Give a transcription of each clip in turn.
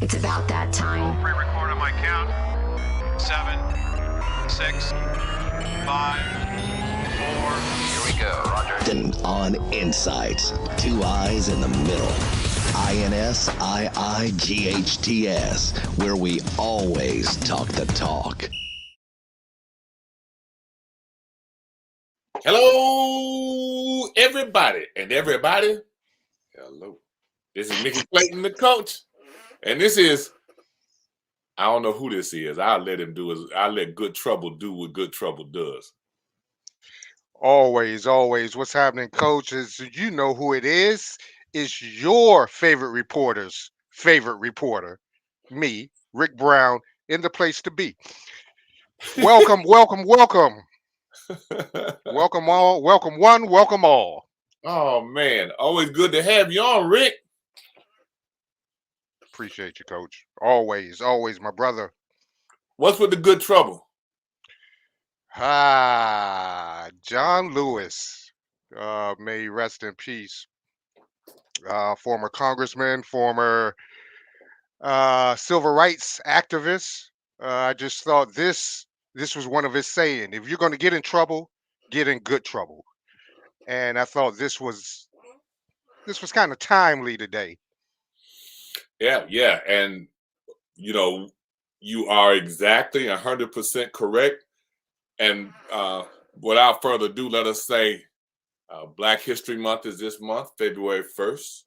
It's about that time. Pre-record on my count. 7, 6, 5, 4. Here we go, Roger. On INSiiGHTS, two eyes in the middle. INSiiGHTS, where we always talk the talk. Hello, everybody, and everybody. Hello. This is Mickey Clayton, the coach, and this is. I don't know who this is. I'll let Good Trouble do what Good Trouble does. Always. What's happening, Coach? Is you know who it is? It's your favorite reporter's favorite reporter, me, Rick Brown, in the place to be. Welcome. Welcome all. Welcome one. Welcome all. Oh man, always good to have you on, Rick. Appreciate you, Coach. Always, my brother. What's with the Good Trouble? John Lewis, may he rest in peace. Former congressman, former civil rights activist. I just thought this was one of his saying: if you're going to get in trouble, get in good trouble. And I thought this was kind of timely today. Yeah, and you are exactly 100% correct. And without further ado, let us say Black History Month is this month, February 1st.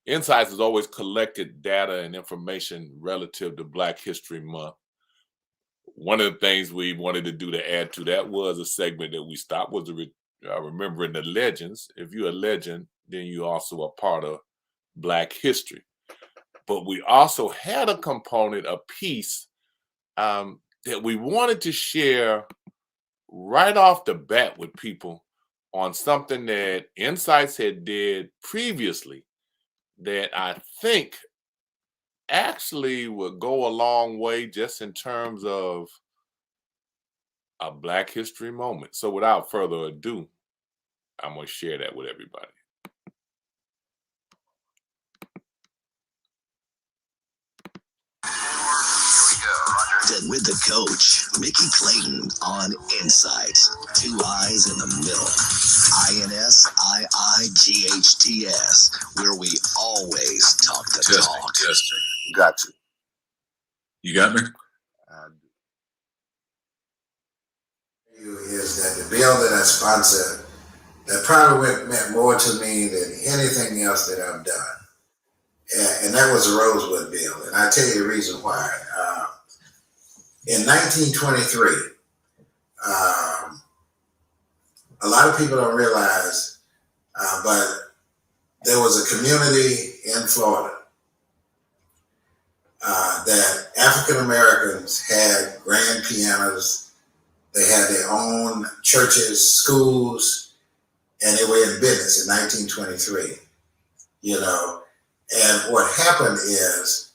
INSiiGHTS has always collected data and information relative to Black History Month. One of the things we wanted to do to add to that was a segment that we stopped was remembering the legends. If you're a legend, then you also are part of Black history. But we also had a component, a piece that we wanted to share right off the bat with people on something that INSiiGHTS had did previously that I think actually would go a long way just in terms of a Black history moment. So without further ado, I'm going to share that with everybody. With the coach, Mickey Clayton on INSiiGHTS, two eyes in the middle. INSiiGHTS, where we always talk the talk. Testing. Got you. You got me? Is that the bill that I sponsored that probably meant more to me than anything else that I've done. And that was the Rosewood bill. And I'll tell you the reason why. In 1923, a lot of people don't realize, but there was a community in Florida that African Americans had grand pianos. They had their own churches, schools, and they were in business in 1923. And what happened is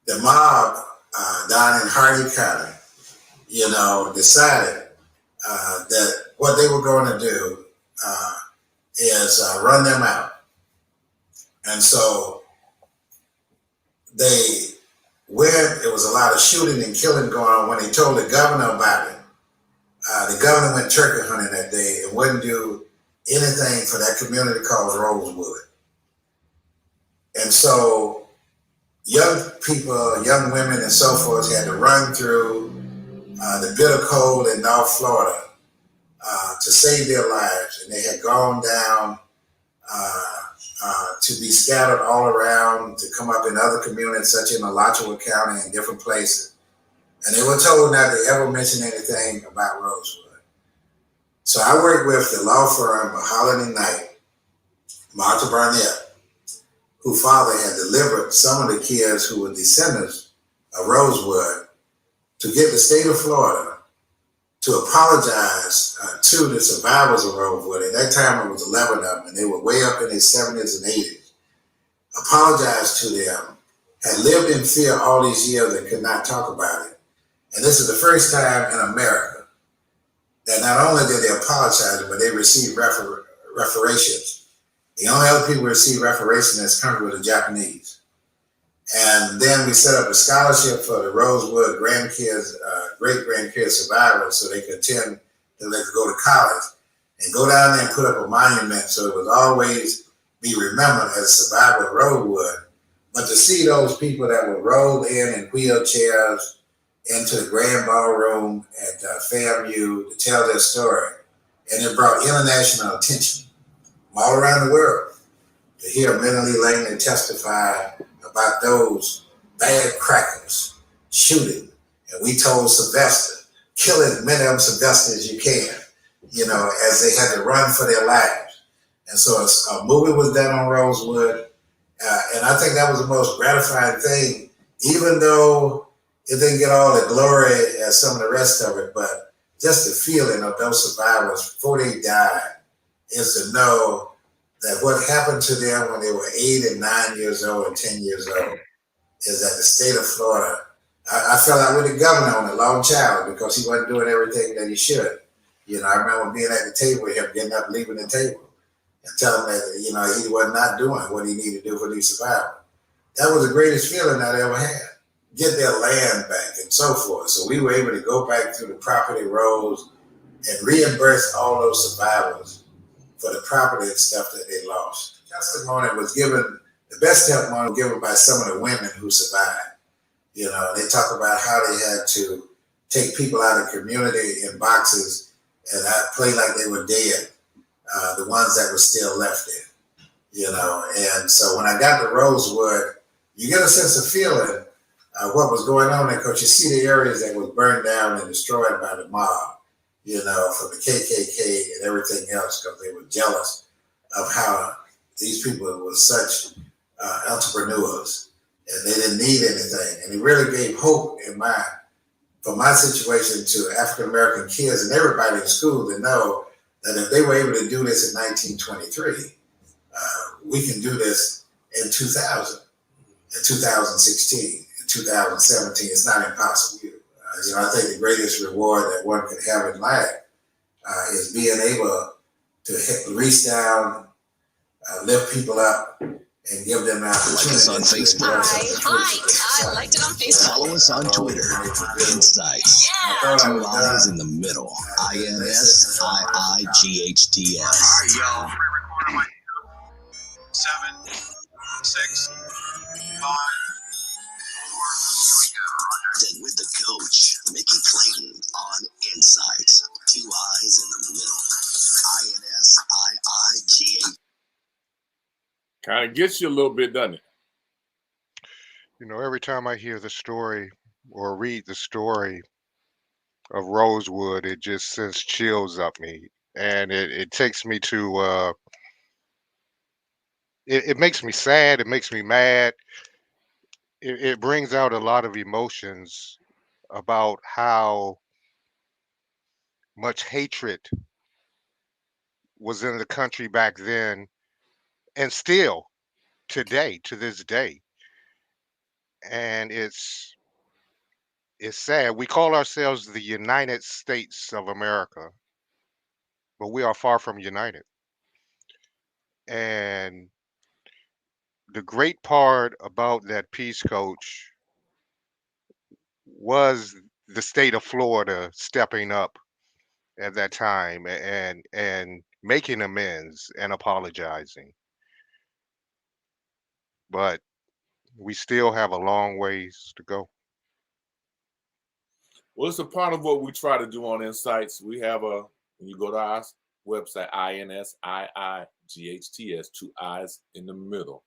the mob down in Hardee County, decided that what they were going to do is run them out. And so they went, there was a lot of shooting and killing going on. When they told the governor about it, the governor went turkey hunting that day and wouldn't do anything for that community called Rosewood. And so young people, young women and so forth had to run through the bitter cold in North Florida to save their lives. And they had gone down to be scattered all around, to come up in other communities, such in Alachua County and different places. And they were told not to ever mention anything about Rosewood. So I worked with the law firm of Holland and Knight, Martha Barnett, whose father had delivered some of the kids who were descendants of Rosewood to get the state of Florida to apologize to the survivors of Rosewood. At that time, it was 11 of them, and they were way up in their 70s and 80s. Apologized to them, had lived in fear all these years and could not talk about it. And this is the first time in America that not only did they apologize, but they received reparations The only other people who received reparation in this country were the Japanese. And then we set up a scholarship for the Rosewood grandkids, great-grandkids survivors, so they could attend, so they could go to college and go down there and put up a monument so it would always be remembered as a survivor of Rosewood. But to see those people that were rolled in wheelchairs into the grand ballroom at FAMU to tell their story, and it brought international attention from all around the world to hear Natalie White testify about those bad crackers shooting. And we told Sylvester, kill as many of them Sylvester as you can, as they had to run for their lives. And so a movie was done on Rosewood. And I think that was the most gratifying thing, even though it didn't get all the glory as some of the rest of it, but just the feeling of those survivors before they died is to know that what happened to them when they were 8 and 9 years old and 10 years old is that the state of Florida, I fell out with the governor on a long child because he wasn't doing everything that he should. I remember being at the table with him, getting up, leaving the table, and telling him that, he was not doing what he needed to do for these survivors. That was the greatest feeling I ever had. Get their land back and so forth. So we were able to go back through the property rolls and reimburse all those survivors for the property and stuff that they lost. Testimony was given, the best testimony was given by some of the women who survived. They talk about how they had to take people out of the community in boxes and play like they were dead, the ones that were still left there. And so when I got to Rosewood, you get a sense of feeling what was going on there, because you see the areas that was burned down and destroyed by the mob, from the KKK and everything else, because they were jealous of how these people were such entrepreneurs and they didn't need anything. And it really gave hope for my situation to African American kids and everybody in school to know that if they were able to do this in 1923, we can do this in 2000, in 2016, in 2017. It's not impossible. I think the greatest reward that one could have in life is being able to reach down, lift people up, and give them an opportunity. Like us on Facebook. I liked it on Facebook. Follow us on Twitter. INSiiGHTS. Yeah. 2 I's in the middle. INSiiGHTS. All right, y'all. Record on my 7, 6, 5, 4. Then with the coach, Mickey Clayton on INSiiGHTS. 2 I's in the middle. INSiiGHTS. Kind of gets you a little bit, doesn't it? Every time I hear the story or read the story of Rosewood, it just sends chills up me. And it takes me to, it makes me sad. It makes me mad. It brings out a lot of emotions about how much hatred was in the country back then, and still today, to this day. And it's sad. We call ourselves the United States of America, but we are far from united. And the great part about that piece, Coach, was the state of Florida stepping up at that time and making amends and apologizing. But we still have a long ways to go. Well, it's a part of what we try to do on INSiiGHTS. We have when you go to our website, INSiiGHTS, 2 I's in the middle.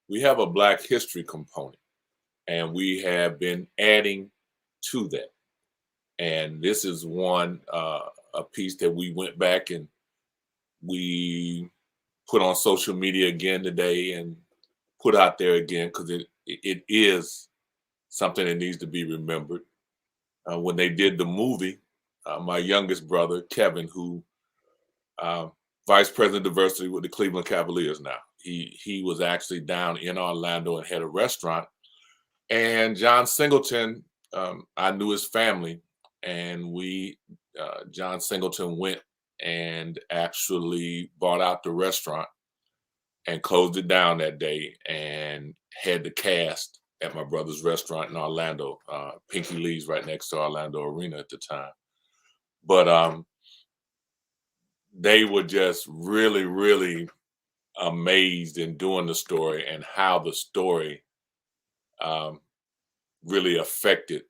We have a Black history component, and we have been adding to that. And this is one, a piece that we went back and we put on social media again today and put out there again, because it is something that needs to be remembered. When they did the movie, my youngest brother, Kevin, who vice president of diversity with the Cleveland Cavaliers now, he was actually down in Orlando and had a restaurant. And John Singleton, I knew his family, and John Singleton went and actually bought out the restaurant and closed it down that day and had the cast at my brother's restaurant in Orlando, Pinky Lee's right next to Orlando Arena at the time. But they were just really, really amazed in doing the story and how the story really affected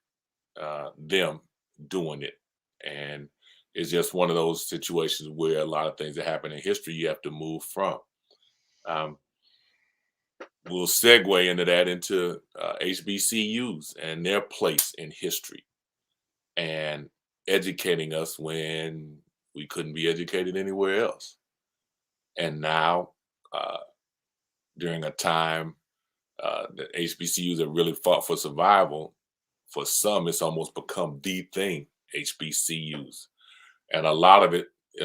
them doing it. And it's just one of those situations where a lot of things that happen in history you have to move from. We'll segue into that into HBCUs and their place in history and educating us when we couldn't be educated anywhere else. And now, during a time that HBCUs have really fought for survival, for some, it's almost become the thing, HBCUs. And a lot of it, we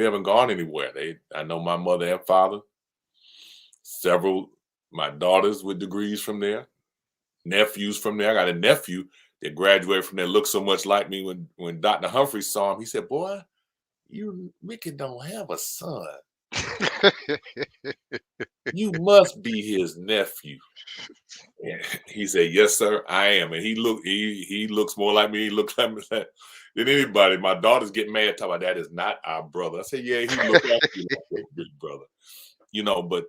haven't gone anywhere. I know my mother and father, my daughters with degrees from there, nephews from there. I got a nephew that graduated from there, looked so much like me when Dr. Humphrey saw him. He said, "Boy, you Mickey don't have a son. You must be his nephew." And he said, "Yes, sir, I am." And he looks more like me. He looks like me than anybody. My daughters get mad talking about that is not our brother. I said, "Yeah, he looks like your big brother." But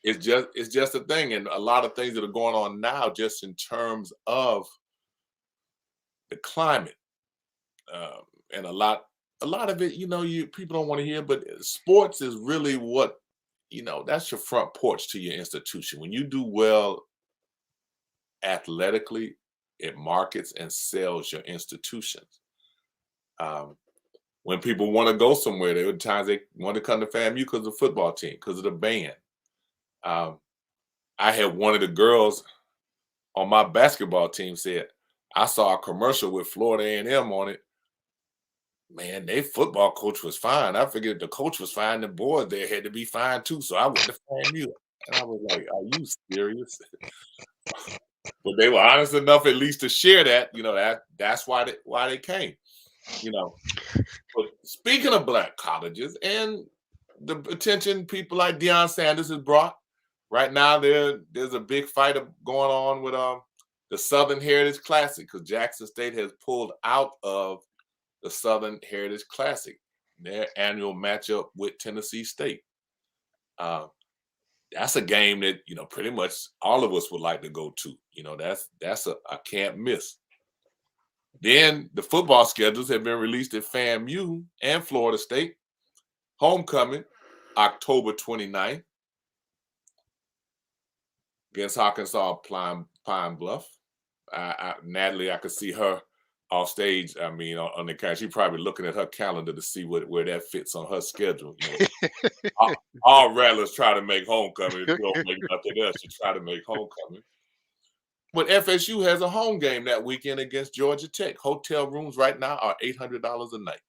it's just a thing, and a lot of things that are going on now, just in terms of the climate, and a lot of it, people don't want to hear, but sports is really what, that's your front porch to your institution. When you do well athletically, it markets and sells your institutions. When people want to go somewhere, there are times they want to come to FAMU because of the football team, because of the band. I had one of the girls on my basketball team said, "I saw a commercial with Florida A&M on it. Man, their football coach was fine. I figured the coach was fine. The boys there had to be fine too. So I went to FAMU." And I was like, "Are you serious?" But they were honest enough at least to share that, that's why they came, But speaking of Black colleges and the attention people like Deion Sanders has brought, right now there's a big fight going on with the Southern Heritage Classic, because Jackson State has pulled out of the Southern Heritage Classic, their annual matchup with Tennessee State. That's a game that, pretty much all of us would like to go to. That's a can't miss. Then the football schedules have been released at FAMU and Florida State. Homecoming, October 29th against Arkansas Pine Bluff. Natalie, I could see her off stage. I mean, on the camera, she's probably looking at her calendar to see where that fits on her schedule. All rattlers try to make homecoming. If you don't make nothing else, you try to make homecoming. But FSU has a home game that weekend against Georgia Tech. Hotel rooms right now are $800 a night.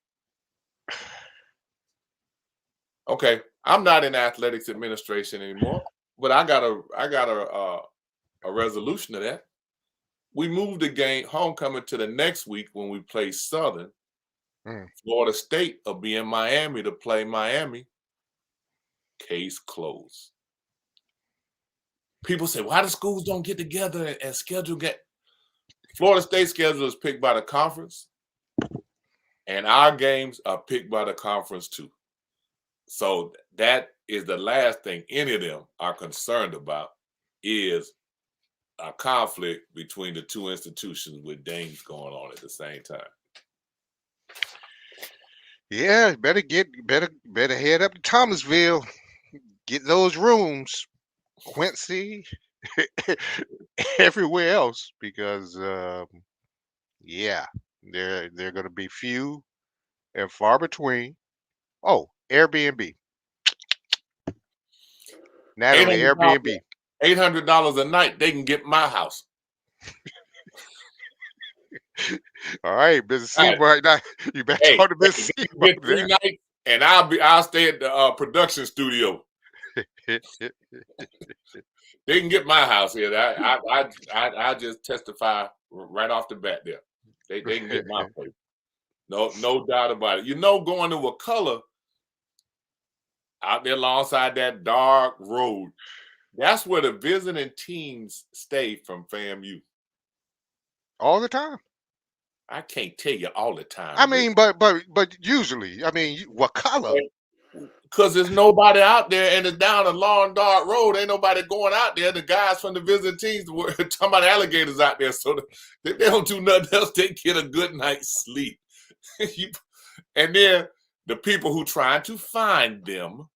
Okay, I'm not in athletics administration anymore, but I got a resolution to that. We moved the game homecoming to the next week when we play Southern. Florida State will be in Miami to play Miami. Case closed. People say, why the schools don't get together and schedule Florida State schedule is picked by the conference, and our games are picked by the conference too. So that is the last thing any of them are concerned about, is a conflict between the two institutions with games going on at the same time. Yeah, better head up to Thomasville, get those rooms, Quincy, everywhere else, because they're going to be few and far between. Oh, Airbnb. Natalie, Airbnb. $800 a night, they can get my house. All right, Mrs. Seaboard. Now you better talk to Mrs. Seaboard. Get 3 nights, and I'll stay at the production studio. They can get my house here. I just testify right off the bat there. They can get my place. No doubt about it. Going to a color out there alongside that dark road. That's where the visiting teams stay from FAMU. All the time. I can't tell you all the time. I mean, but usually, I mean, what color? Because there's nobody out there, and it's down a long dark road. Ain't nobody going out there. The guys from the visiting teams were talking about alligators out there, so they don't do nothing else. They get a good night's sleep. And then the people who trying to find them,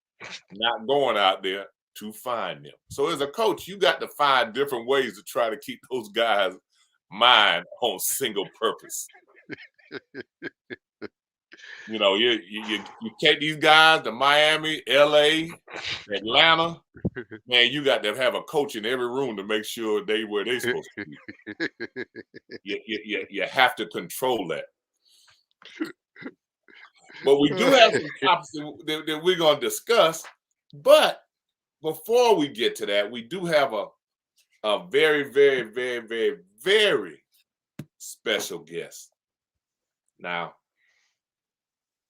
not going out there to find them. So as a coach, you got to find different ways to try to keep those guys' mind on single purpose. You know, you take these guys to Miami, LA, Atlanta, man, you got to have a coach in every room to make sure they where they supposed to be. You have to control that. But we do have some topics that we're going to discuss. But before we get to that, we do have a very, very, very, very, very special guest. Now,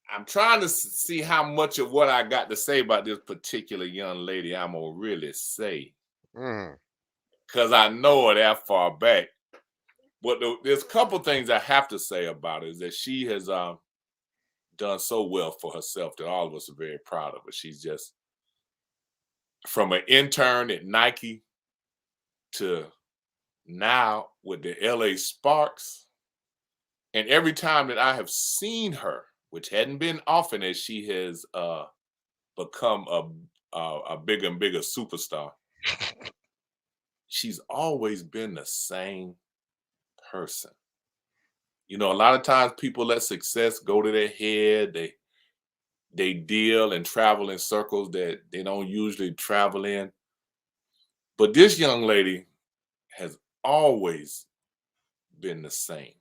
I'm trying to see how much of what I got to say about this particular young lady I'm going to really say. Because I know her that far back. But there's a couple things I have to say about her is that she has done so well for herself that all of us are very proud of her. She's just, from an intern at Nike to now with the LA Sparks. And every time that I have seen her, which hadn't been often as she has become a bigger and bigger superstar, she's always been the same person. You know, a lot of times people let success go to their head. They deal and travel in circles that they don't usually travel in. But this young lady has always been the same.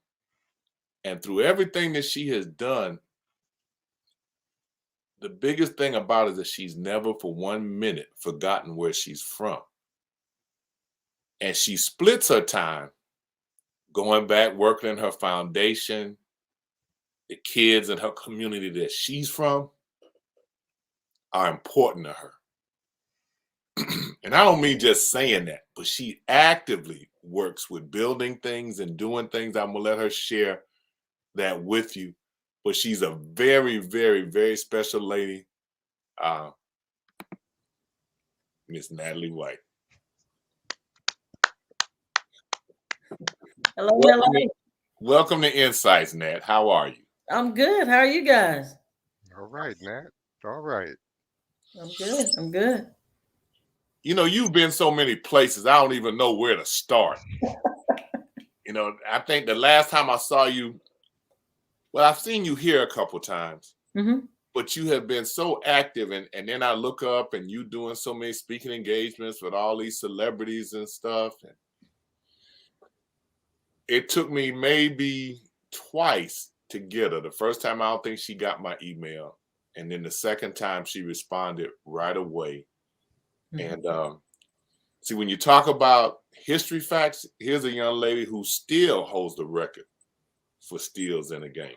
And through everything that she has done, the biggest thing about it is that she's never for 1 minute forgotten where she's from. And she splits her time going back, working in her foundation, the kids in her community that she's from are important to her. And I don't mean just saying that, but she actively works with building things and doing things. I'm going to let her share that with you. But she's a very, very, very special lady, Miss Natalie White. Hello, welcome to INSiiGHTS, Nat. How are you? I'm good. How are you guys? All right, Nat. All right. I'm good. I'm good. You know, you've been so many places, I don't even know where to start. You know, I think the last time I saw you, well, I've seen you here a couple times, but you have been so active. And then I look up and you doing so many speaking engagements with all these celebrities and stuff. And it took me maybe twice to get her. The first time, I don't think she got my email. And then the second time she responded right away. And see, when you talk about history facts, here's a young lady who still holds the record for steals in a game.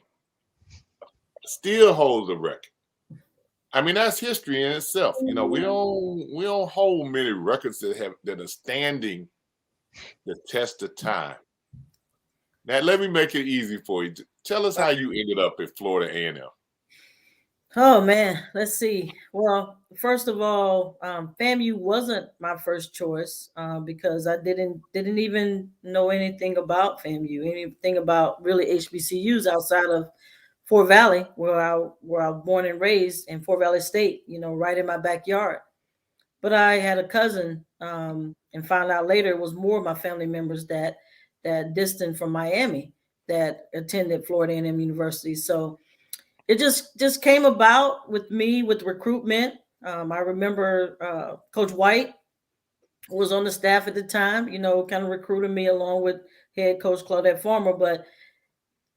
Still holds the record. I mean, that's history in itself. You know, we don't hold many records that are standing the test of time. Now, let me make it easy for you. Tell us how you ended up at Florida A&M. Oh man, let's see. Well, first of all, FAMU wasn't my first choice because I didn't even know anything about FAMU, anything about really HBCUs outside of Fort Valley, where I was born and raised in Fort Valley State. You know, right in my backyard. But I had a cousin, and found out later it was more of my family members that distant from Miami that attended Florida A&M University. So it just came about with me with recruitment. I remember Coach White was on the staff at the time, you know, kind of recruited me along with head coach Claudette Farmer. But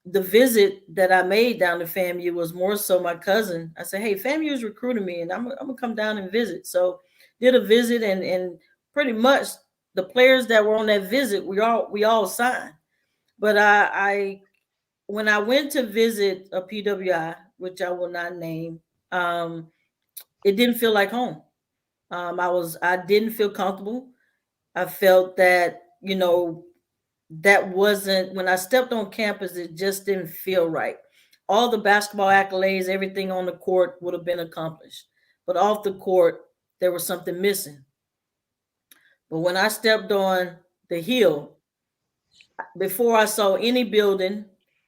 the visit that I made down to FAMU was more so my cousin. I said, hey, FAMU is recruiting me and I'm gonna come down and visit. So did a visit and pretty much the players that were on that visit, we all signed. But I when I went to visit a PWI, which I will not name, it didn't feel like home. I didn't feel comfortable. I felt that, that wasn't when I stepped on campus, it just didn't feel right. All the basketball accolades, everything on the court would have been accomplished. But off the court, there was something missing. But when I stepped on the hill, before I saw any building,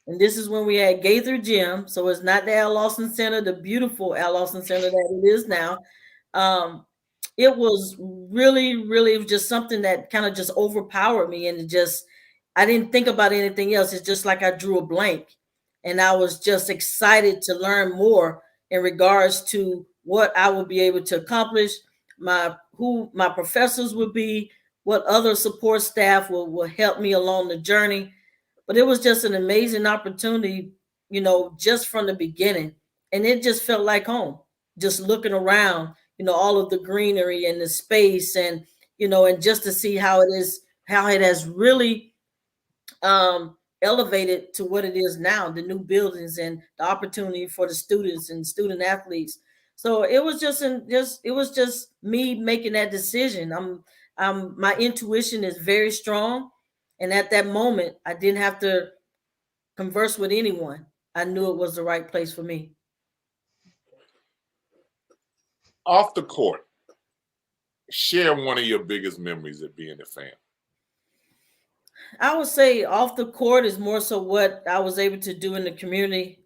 and this is when we had Gaither Gym, so it's not the Al Lawson Center, the beautiful Al Lawson Center that it is now. It was really, really, it was just something that kind of just overpowered me, and it just, I didn't think about anything else. It's just like I drew a blank, and I was just excited to learn more in regards to what I would be able to accomplish, who my professors would be, what other support staff will help me along the journey. But it was just an amazing opportunity, just from the beginning. And it just felt like home, just looking around, all of the greenery and the space, and just to see how it has really elevated to what it is now, the new buildings and the opportunity for the students and student athletes. So it was just me making that decision. My intuition is very strong, and at that moment, I didn't have to converse with anyone. I knew it was the right place for me. Off the court, share one of your biggest memories of being a fan. I would say off the court is more so what I was able to do in the community.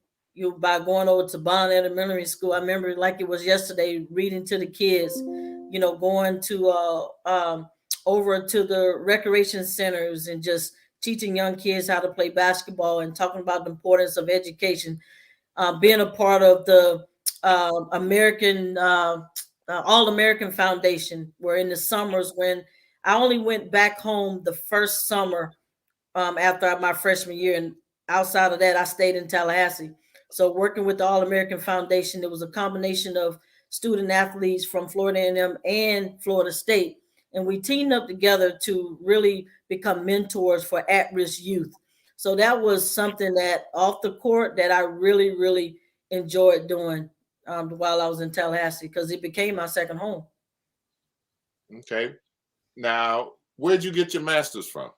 By going over to Bond Elementary School, I remember like it was yesterday, reading to the kids. Going to over to the recreation centers and just teaching young kids how to play basketball and talking about the importance of education. Being a part of the American All American Foundation, where in the summers when I only went back home the first summer after my freshman year, and outside of that, I stayed in Tallahassee. So working with the All American Foundation, it was a combination of student athletes from Florida A&M and Florida State, and we teamed up together to really become mentors for at-risk youth. So that was something that off the court that I really, really enjoyed doing while I was in Tallahassee, because it became my second home. Okay. Now, where'd you get your master's from?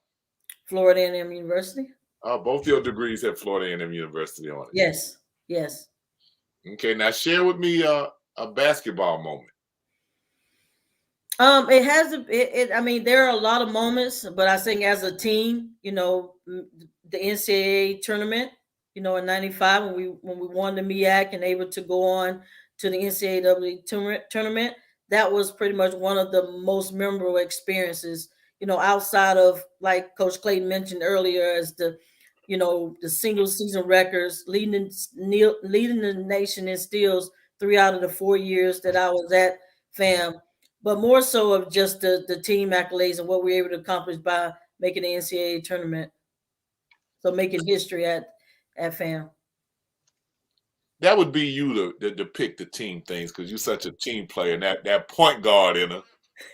Florida A&M University. Both your degrees have Florida A&M University on it. Yes. Yes. Okay. Now, share with me a basketball moment. It has I mean, there are a lot of moments, but I think as a team, the NCAA tournament, in '95 when we won the MEAC and able to go on to the NCAA tournament, that was pretty much one of the most memorable experiences. Outside of, like Coach Clayton mentioned earlier, as the single season records, leading the nation in steals 3 out of the 4 years that I was at FAM. But more so of just the team accolades and what we were able to accomplish by making the NCAA tournament. So making history at FAM. That would be you to pick the team things, because you're such a team player. And that point guard in her.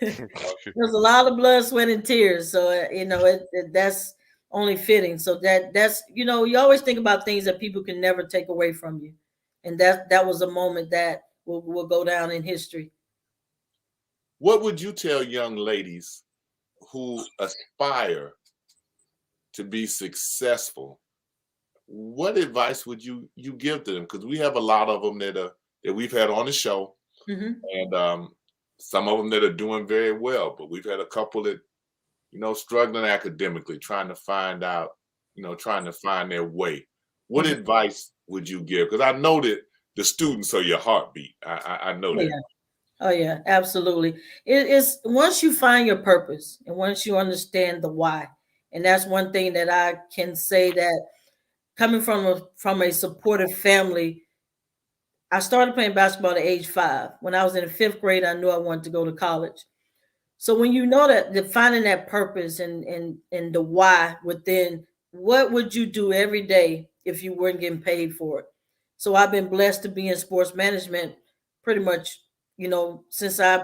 There's a lot of blood, sweat, and tears. So that's only fitting. So that's you always think about things that people can never take away from you, and that was a moment that will go down in history. What would you tell young ladies who aspire to be successful? What advice would you give to them? Because we have a lot of them that we've had on the show, and some of them that are doing very well. But we've had a couple that, struggling academically, trying to find out, trying to find their way. What advice would you give? Because I know that the students are your heartbeat. I know that. Yeah. Oh yeah, absolutely. It's once you find your purpose and once you understand the why, and that's one thing that I can say, that coming from a supportive family, I started playing basketball at age 5. When I was in the 5th grade, I knew I wanted to go to college. So when you know that, finding that purpose and the why within, what would you do every day if you weren't getting paid for it? So I've been blessed to be in sports management pretty much, since I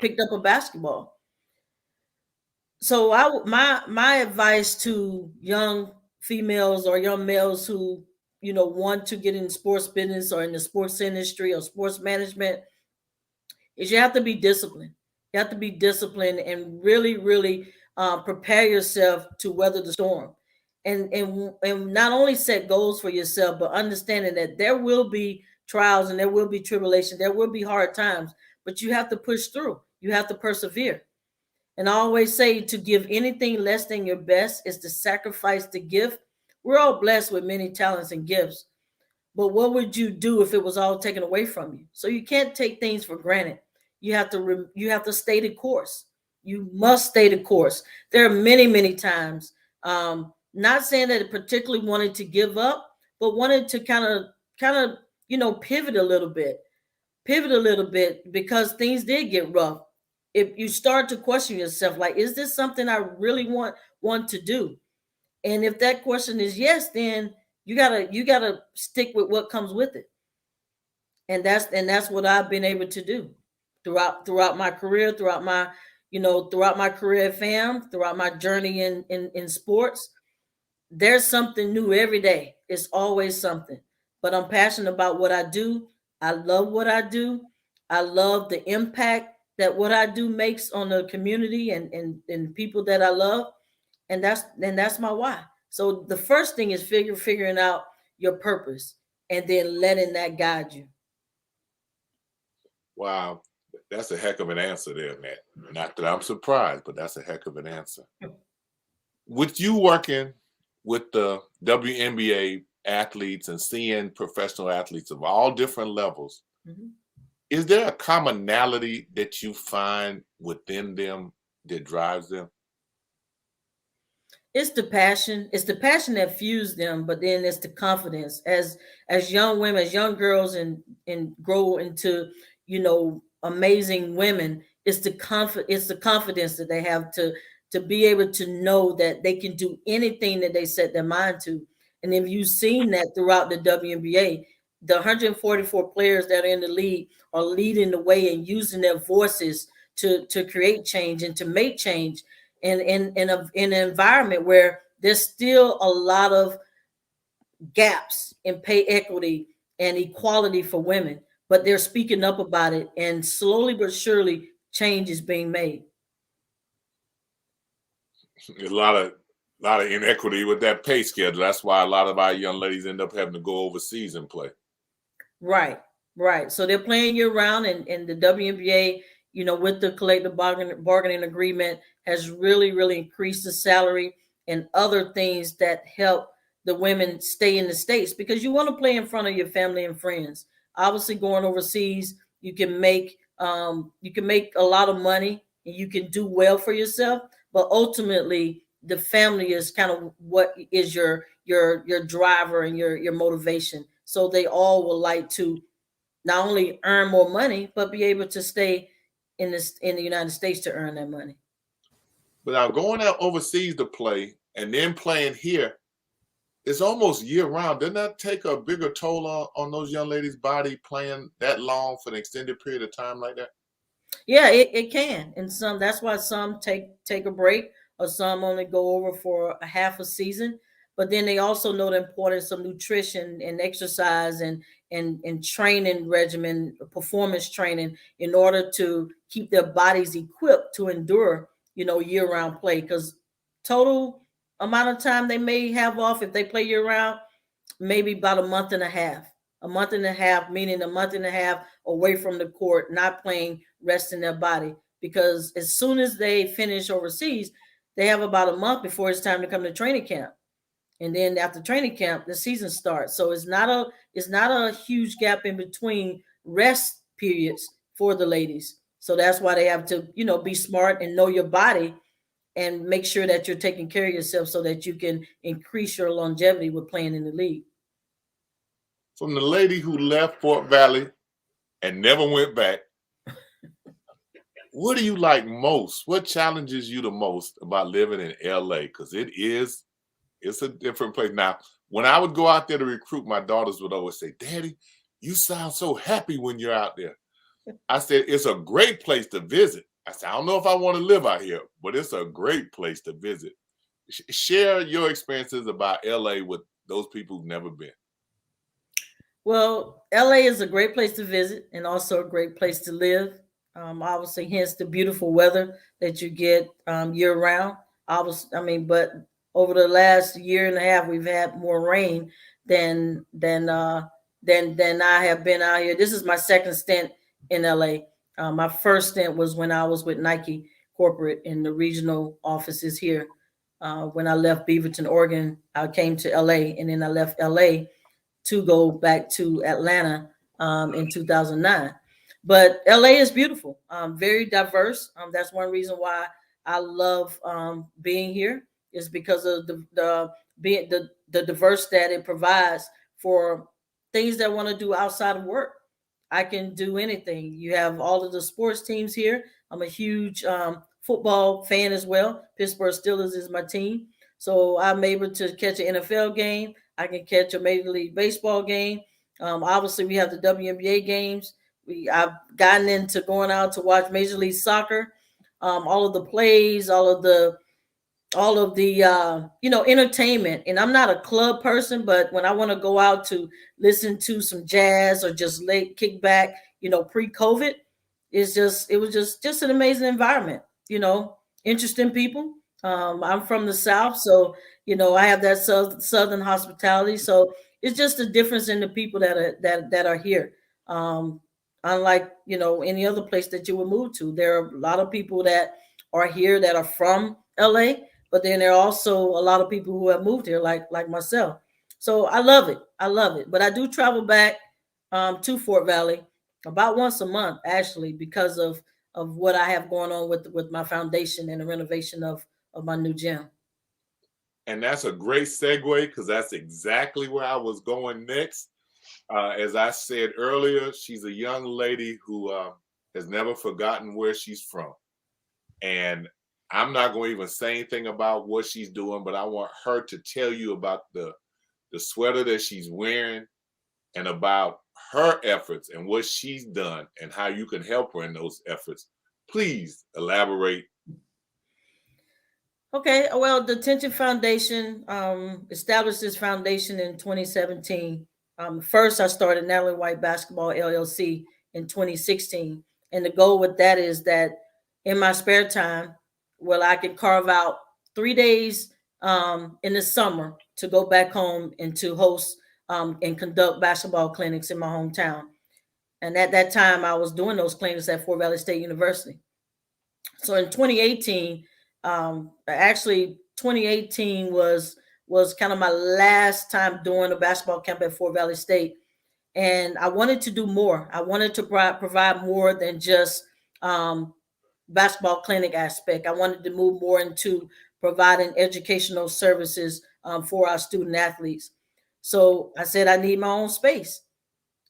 picked up a basketball. So my advice to young females or young males who, want to get in sports business or in the sports industry or sports management, is you have to be disciplined. You have to be disciplined and really, really prepare yourself to weather the storm. And not only set goals for yourself, but understanding that there will be trials and there will be tribulation, there will be hard times, but you have to push through. You have to persevere. And I always say to give anything less than your best is to sacrifice the gift. We're all blessed with many talents and gifts, but what would you do if it was all taken away from you? So you can't take things for granted. You have to stay the course. You must stay the course. There are many, many times, not saying that it particularly wanted to give up, but wanted to kind of, pivot a little bit because things did get rough. If you start to question yourself, like, is this something I really want to do? And if that question is yes, then you gotta stick with what comes with it. And that's what I've been able to do throughout my career, throughout my career at FAM, throughout my journey in sports. There's something new every day. It's always something. But I'm passionate about what I do. I love what I do. I love the impact that what I do makes on the community and people that I love. And that's my why. So the first thing is figuring out your purpose and then letting that guide you. Wow, that's a heck of an answer there, Matt. Not that I'm surprised, but that's a heck of an answer. With you working with the WNBA athletes and seeing professional athletes of all different levels, is there a commonality that you find within them that drives them? It's the passion. It's the passion that fuels them, but then it's the confidence. As young women, as young girls and grow into, amazing women, it's the confidence that they have to be able to know that they can do anything that they set their mind to. And if you've seen that throughout the WNBA, the 144 players that are in the league are leading the way and using their voices to create change and to make change in an environment where there's still a lot of gaps in pay equity and equality for women, but they're speaking up about it, and slowly but surely change is being made. A lot of inequity with that pay schedule. That's why a lot of our young ladies end up having to go overseas and play. Right. So they're playing year round, and the WNBA, with the collective bargaining agreement, has really, really increased the salary and other things that help the women stay in the States, because you want to play in front of your family and friends. Obviously, going overseas, you can make a lot of money and you can do well for yourself, but ultimately the family is kind of what is your driver and your motivation. So they all would like to not only earn more money, but be able to stay in the United States to earn that money. But now going out overseas to play and then playing here, it's almost year round. Doesn't that take a bigger toll on those young ladies' body playing that long for an extended period of time like that? Yeah, it can. And that's why some take a break, or some only go over for a half a season. But then they also know the importance of nutrition and exercise and training regimen, performance training, in order to keep their bodies equipped to endure, year-round play. Because total amount of time they may have off if they play year-round, maybe about a month and a half. A month and a half, meaning a month and a half away from the court, not playing, resting their body. Because as soon as they finish overseas, they have about a month before it's time to come to training camp. And then after training camp, the season starts. So it's not a huge gap in between rest periods for the ladies. So that's why they have to, be smart and know your body and make sure that you're taking care of yourself so that you can increase your longevity with playing in the league. From the lady who left Fort Valley and never went back, what do you like most? What challenges you the most about living in LA? Because it's a different place. Now, when I would go out there to recruit, my daughters would always say, "Daddy, you sound so happy when you're out there." I said, "It's a great place to visit." I said, "I don't know if I want to live out here, but it's a great place to visit." Share your experiences about LA with those people who've never been. Well, LA is a great place to visit and also a great place to live. Obviously, hence the beautiful weather that you get year round. But over the last year and a half, we've had more rain than than uh, than I have been out here. This is my second stint in LA. My first stint was when I was with Nike corporate in the regional offices here. When I left Beaverton, Oregon, I came to LA, and then I left LA to go back to Atlanta in 2009. But LA is beautiful, very diverse. That's one reason why I love being here, is because of the diverse that it provides for things that I want to do outside of work. I can do anything. You have all of the sports teams here. I'm a huge football fan as well. Pittsburgh Steelers is my team. So I'm able to catch an NFL game. I can catch a Major League Baseball game. Obviously, we have the WNBA games. I've gotten into going out to watch Major League Soccer. All of the plays, all of the entertainment. And I'm not a club person, but when I want to go out to listen to some jazz or just lay kick back, pre-COVID, it was just an amazing environment. Interesting people. I'm from the South, so I have that southern hospitality. So it's just a difference in the people that are here. Unlike any other place that you would move to, there are a lot of people that are here that are from LA, but then there are also a lot of people who have moved here, like myself. So I love it. I love it. But I do travel back to Fort Valley about once a month, actually, because of what I have going on with my foundation and the renovation of my new gym. And that's a great segue, because that's exactly where I was going next. As I said earlier, she's a young lady who has never forgotten where she's from. And I'm not going to even say anything about what she's doing, but I want her to tell you about the sweater that she's wearing, and about her efforts and what she's done and how you can help her in those efforts. Please elaborate. Okay, well, the Tension Foundation established this foundation in 2017. First, I started Natalie White Basketball LLC in 2016. And the goal with that is that in my spare time, well, I can carve out 3 days in the summer to go back home and to host and conduct basketball clinics in my hometown. And at that time, I was doing those clinics at Fort Valley State University. So in 2018, actually 2018 was kind of my last time doing a basketball camp at Fort Valley State. And I wanted to do more. I wanted to provide more than just basketball clinic aspect. I wanted to move more into providing educational services for our student athletes. So I said I need my own space.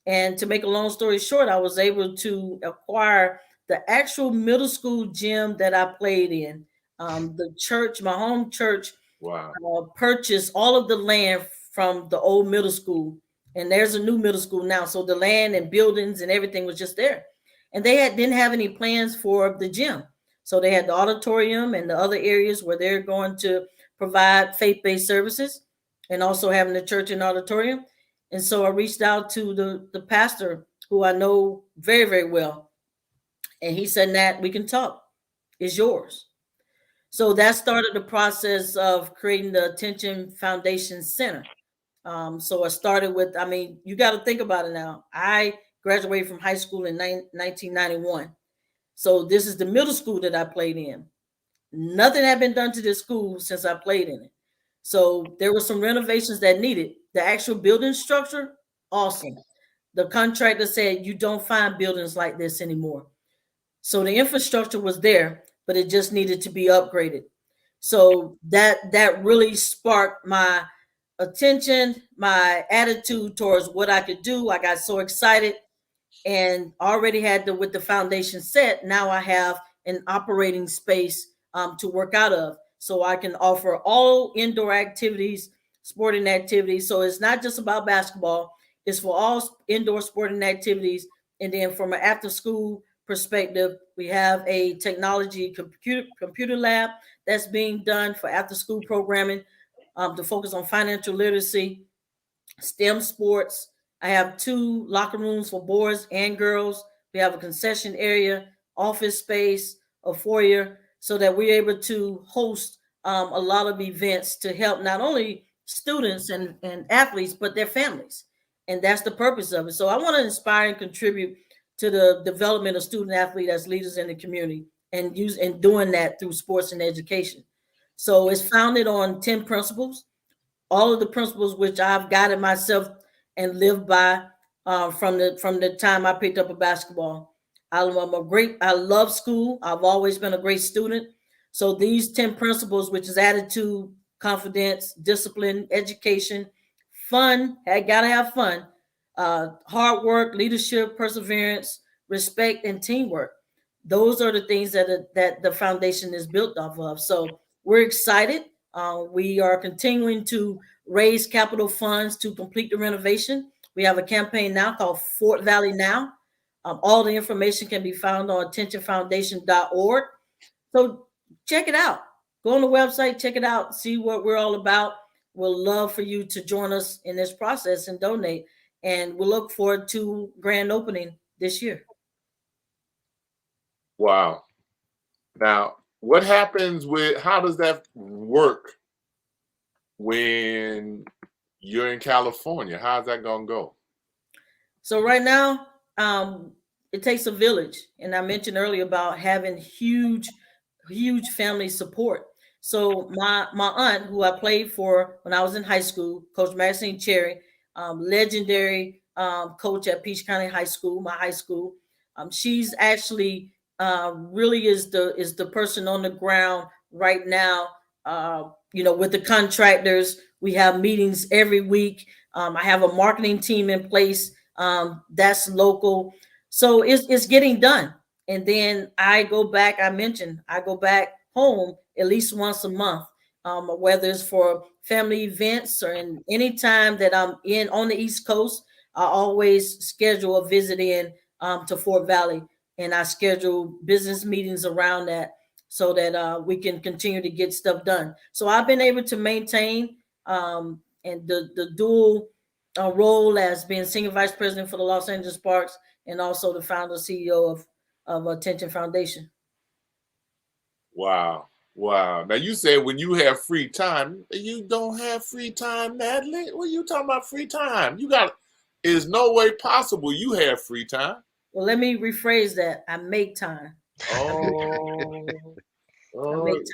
And to make a long story short, I was able to acquire the actual middle school gym that I played in. The church, my home church, Wow. purchased all of the land from the old middle school. And there's a new middle school now. So the land and buildings and everything was just there. And they didn't have any plans for the gym. So they had the auditorium and the other areas where they're going to provide faith-based services, and also having the church and auditorium. And so I reached out to the pastor, who I know very, very well. And he said, Nat, we can talk. It's yours. So that started the process of creating the Attention Foundation Center. So I started with, you got to think about it now. I graduated from high school in 1991. So this is the middle school that I played in. Nothing had been done to this school since I played in it. So there were some renovations that needed. The actual building structure, awesome. The contractor said, you don't find buildings like this anymore. So the infrastructure was there, but it just needed to be upgraded. So that really sparked my attention, my attitude towards what I could do. I got so excited, and already had with the foundation set. Now I have an operating space to work out of, so I can offer all indoor activities, sporting activities. So it's not just about basketball; it's for all indoor sporting activities. And then from an after school perspective, we have a technology computer lab that's being done for after school programming to focus on financial literacy, STEM sports. I have 2 locker rooms for boys and girls. We have a concession area office space, a foyer, so that we're able to host a lot of events to help not only students and athletes, but their families. And that's the purpose of it. So I want to inspire and contribute to the development of student athlete as leaders in the community and doing that through sports and education. So it's founded on 10 principles, all of the principles which I've guided myself and lived by from the time I picked up a basketball. I love school. I've always been a great student. So these 10 principles, which is attitude, confidence, discipline, education, fun, I gotta have fun, hard work, leadership, perseverance, respect, and teamwork. Those are the things that the foundation is built off of. So we're excited. We are continuing to raise capital funds to complete the renovation. We have a campaign now called Fort Valley Now. All the information can be found on attentionfoundation.org. So check it out. Go on the website, check it out, see what we're all about. We'll love for you to join us in this process and donate. And we'll look forward to grand opening this year. Wow. Now, what happens how does that work when you're in California? How's that going to go? So right now, it takes a village. And I mentioned earlier about having huge family support. So my aunt, who I played for when I was in high school, Coach Maxine Cherry, legendary coach at Peach County High School, my high school. She's actually really is the person on the ground right now. With the contractors, we have meetings every week. I have a marketing team in place that's local, so it's getting done. And then I go back. I go back home at least once a month, whether it's for family events or in any time that I'm on the East Coast. I always schedule a visit in to Fort Valley, and I schedule business meetings around that so that we can continue to get stuff done. So I've been able to maintain and the dual role as being senior vice president for the Los Angeles Sparks and also the founder CEO of Attention Foundation. Wow. Now you said when you have free time, you don't have free time, Natalie. What are you talking about free time? There's no way possible you have free time. Well, let me rephrase that. I make time. Oh, I make time.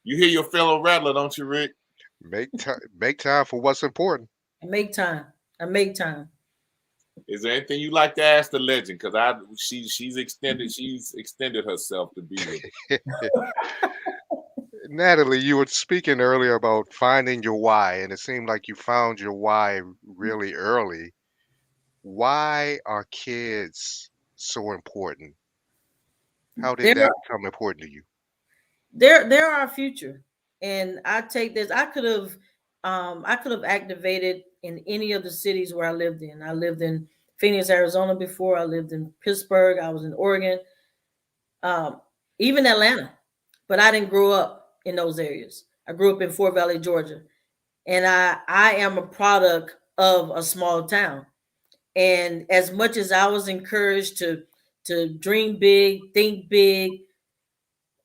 You hear your fellow rattler, don't you, Rick? Make time for what's important. I make time. Is there anything you'd like to ask the legend? Because she's extended herself to be with us. Natalie, you were speaking earlier about finding your why, and it seemed like you found your why really early. Why are kids so important? How did that become important to you? They're our future, and I take this. I could have activated in any of the cities where I lived in. I lived in Phoenix, Arizona before. I lived in Pittsburgh. I was in Oregon, even Atlanta, but I didn't grow up in those areas. I grew up in Fort Valley, Georgia, and I am a product of a small town. And as much as I was encouraged to dream big, think big,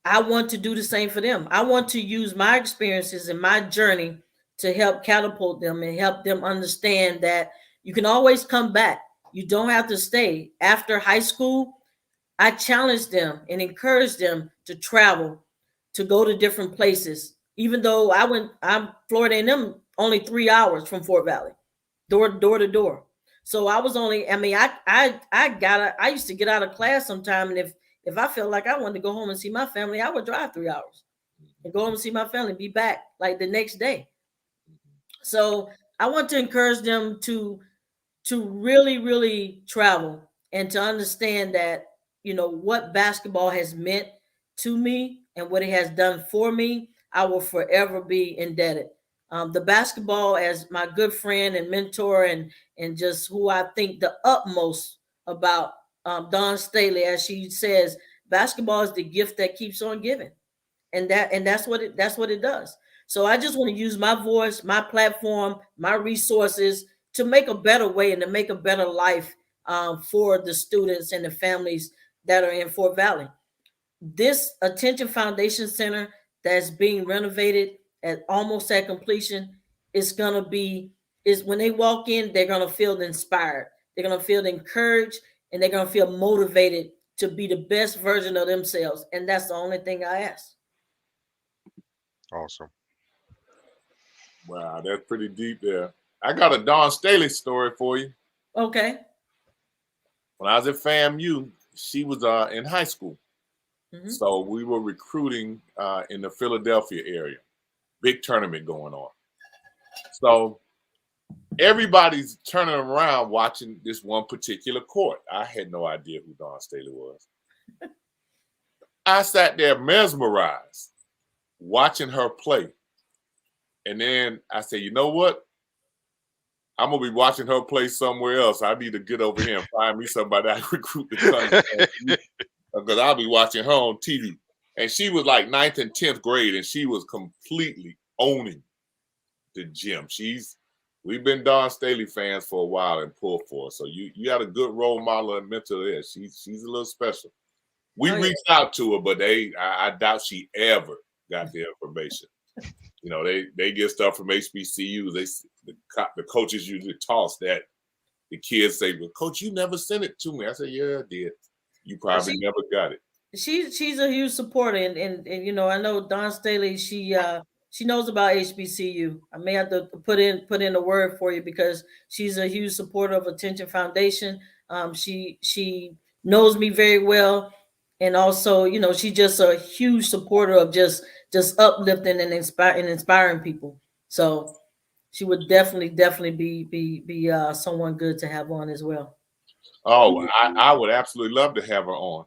I want to do the same for them. I want to use my experiences and my journey to help catapult them and help them understand that you can always come back. You don't have to stay. After high school, I challenge them and encourage them to travel, to go to different places. Even though I'm Florida A&M only 3 hours from Fort Valley, door to door. So I was only, I used to get out of class sometime, and if I felt like I wanted to go home and see my family, I would drive 3 hours and go home and see my family, be back like the next day. So I want to encourage them to really, really travel and to understand that, what basketball has meant to me and what it has done for me, I will forever be indebted. The basketball, as my good friend and mentor and just who I think the utmost about, Dawn Staley, as she says, basketball is the gift that keeps on giving, and that's what it does. So I just want to use my voice, my platform, my resources to make a better way and to make a better life for the students and the families that are in Fort Valley. This Attention Foundation Center that's being renovated at almost at completion is when they walk in, they're gonna feel inspired, they're gonna feel encouraged, and they're gonna feel motivated to be the best version of themselves. And that's the only thing I ask. Awesome. Wow, that's pretty deep there. I got a Dawn Staley story for you. Okay. When I was at FAMU, she was in high school. Mm-hmm. So we were recruiting in the Philadelphia area. Big tournament going on. So everybody's turning around watching this one particular court. I had no idea who Dawn Staley was. I sat there mesmerized watching her play. And then I said, you know what? I'm going to be watching her play somewhere else. I need to get over here and find me somebody I recruit to come because I'll be watching her on TV. And she was like 9th and 10th grade, and she was completely owning the gym. We've been Dawn Staley fans for a while and pulled for her. So you got a good role model and mentor there. She's a little special. We reached out to her, but I doubt she ever got the information. You know, they get stuff from HBCUs. The coaches usually toss that. The kids say, "Well, coach, you never sent it to me." I said, "Yeah, I did. You probably never got it." She's a huge supporter, and you know, I know Dawn Staley. She knows about HBCU. I may have to put in a word for you because she's a huge supporter of Attention Foundation. She knows me very well, and also, you know, she's just a huge supporter of just uplifting and inspiring people. So she would definitely be someone good to have on as well. Oh, I would absolutely love to have her on.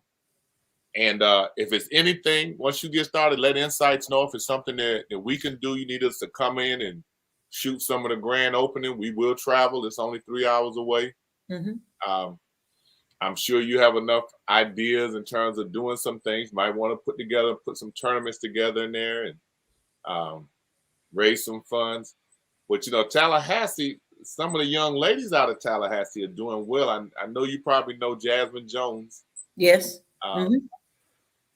And if it's anything, once you get started, let INSiiGHTS know if it's something that we can do. You need us to come in and shoot some of the grand opening. We will travel. It's only 3 hours away. Mm-hmm. I'm sure you have enough ideas in terms of doing some things. Might want to put some tournaments together in there and raise some funds. But, you know, Tallahassee, some of the young ladies out of Tallahassee are doing well. I know you probably know Jasmine Jones. Yes.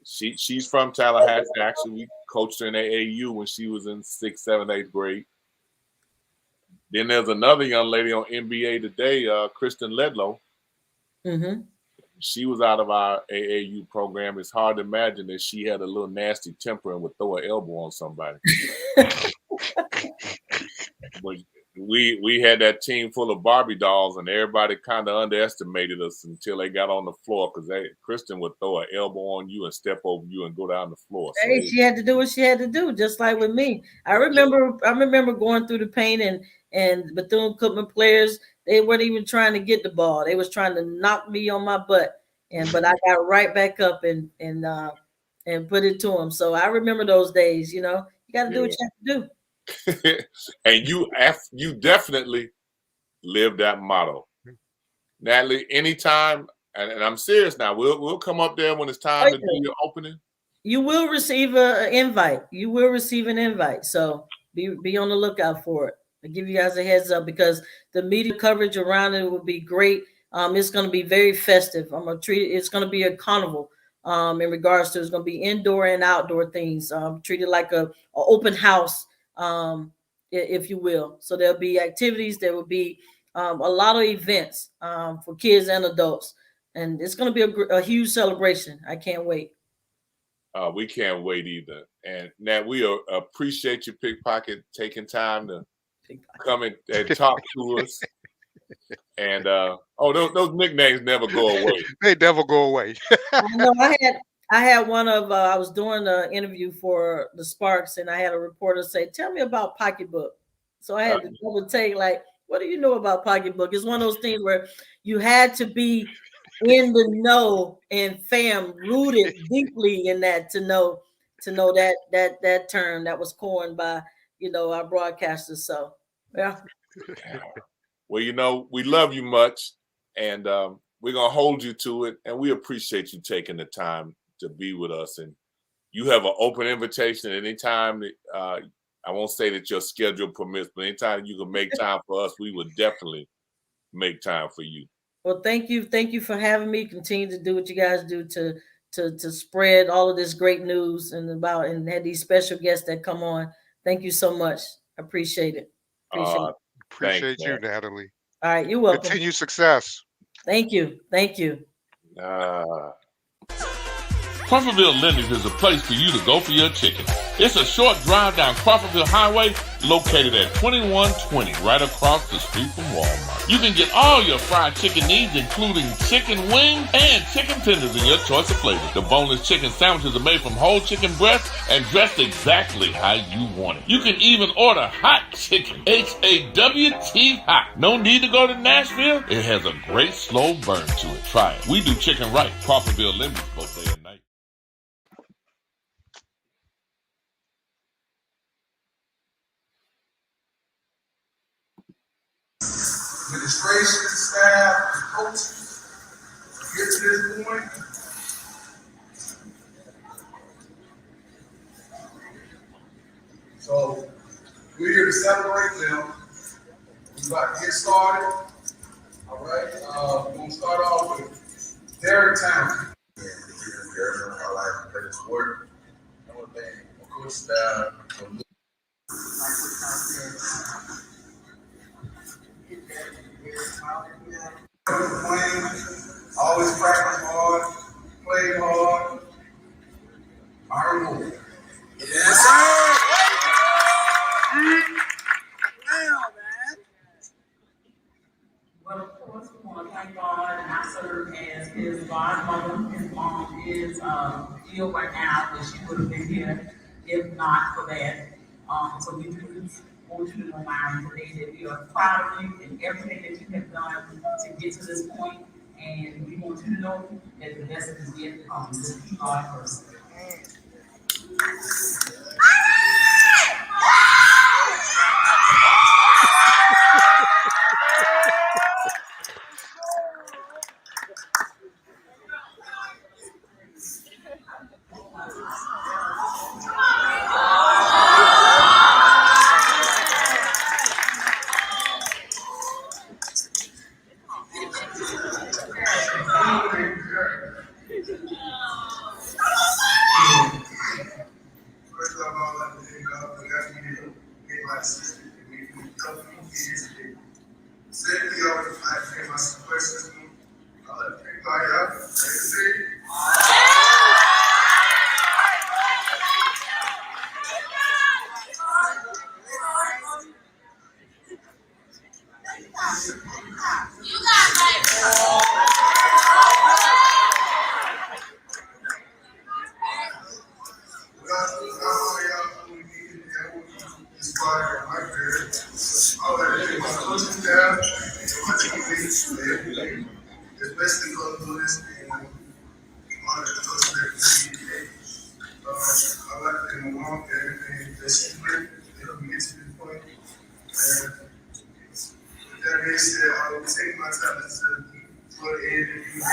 She's from Tallahassee. Actually, we coached her in AAU when she was in 6th, 7th, 8th grade. Then there's another young lady on NBA today, Kristen Ledlow. Mm-hmm. She was out of our AAU program. It's hard to imagine that she had a little nasty temper and would throw an elbow on somebody. But we had that team full of Barbie dolls, and everybody kind of underestimated us until they got on the floor because Kristen would throw an elbow on you and step over you and go down the floor. So hey, she had to do what she had to do, just like with me. I remember going through the pain, and Bethune-Cookman players, they weren't even trying to get the ball. They was trying to knock me on my butt, but I got right back up and put it to them. So I remember those days. You know, you got to do what you have to do. And you definitely live that motto. Natalie, anytime, and I'm serious now, we'll come up there when it's time to do your opening. You will receive an invite. You will receive an invite. So be on the lookout for it. I'll give you guys a heads up because the media coverage around it will be great. It's going to be very festive. It's going to be a carnival in regards to, it's going to be indoor and outdoor things. Treated like a open house. If you will. So there'll be activities, there will be a lot of events for kids and adults, and it's going to be a huge celebration. I can't wait. We can't wait either. And Nat, we appreciate you, Pickpocket, taking time to come and talk to us. And those nicknames never go away. They never go away. I had one of I was doing an interview for the Sparks, and I had a reporter say, "Tell me about Pocketbook." So I had to double take, like, what do you know about Pocketbook? It's one of those things where you had to be in the know and rooted deeply in that to know that term that was coined by, you know, our broadcasters. So yeah. Well, you know, we love you much, and we're gonna hold you to it, and we appreciate you taking the time to be with us. And you have an open invitation anytime that I won't say that your schedule permits, but anytime you can make time for us, we would definitely make time for you. Well, thank you for having me. Continue to do what you guys do to spread all of this great news and have these special guests that come on. Thank you so much. I appreciate it. Appreciate it. Thanks, Appreciate you, man. Natalie. All right, you're welcome. Continue success. Thank you. Thank you. Crawfordville Lending is a place for you to go for your chicken. It's a short drive down Crawfordville Highway, located at 2120, right across the street from Walmart. You can get all your fried chicken needs, including chicken wings and chicken tenders in your choice of flavors. The boneless chicken sandwiches are made from whole chicken breast and dressed exactly how you want it. You can even order hot chicken, H-A-W-T hot. No need to go to Nashville. It has a great slow burn to it. Try it. We do chicken right. Crawfordville Lending both day and night. Administration, staff, coaches, get to this point. So we're here to celebrate them. We're about to get started. All right. We're gonna start off with Derek Town. I like to play the sport. I want to thank my coach staff. Always practice hard, play hard, earn more. Yes, sir. Well, of course, we want to thank God, and I serve as his godmother. His mom is ill right now, but she would have been here if not for that. So we do want you to know today that we are proud of you and everything that you have done to get to this point, and we want you to know that the best is yet to come. Just keep God first. First of all, I'd like to thank God for that we gave my sister and we helped me years ago. Secondly, I would like to thank my support system. I'd like to thank my help. Especially going through this and honor the coach that I like to thank my mom for everything that she did to help me get to this point. And with that being said, I will take my talents to Florida A&M University.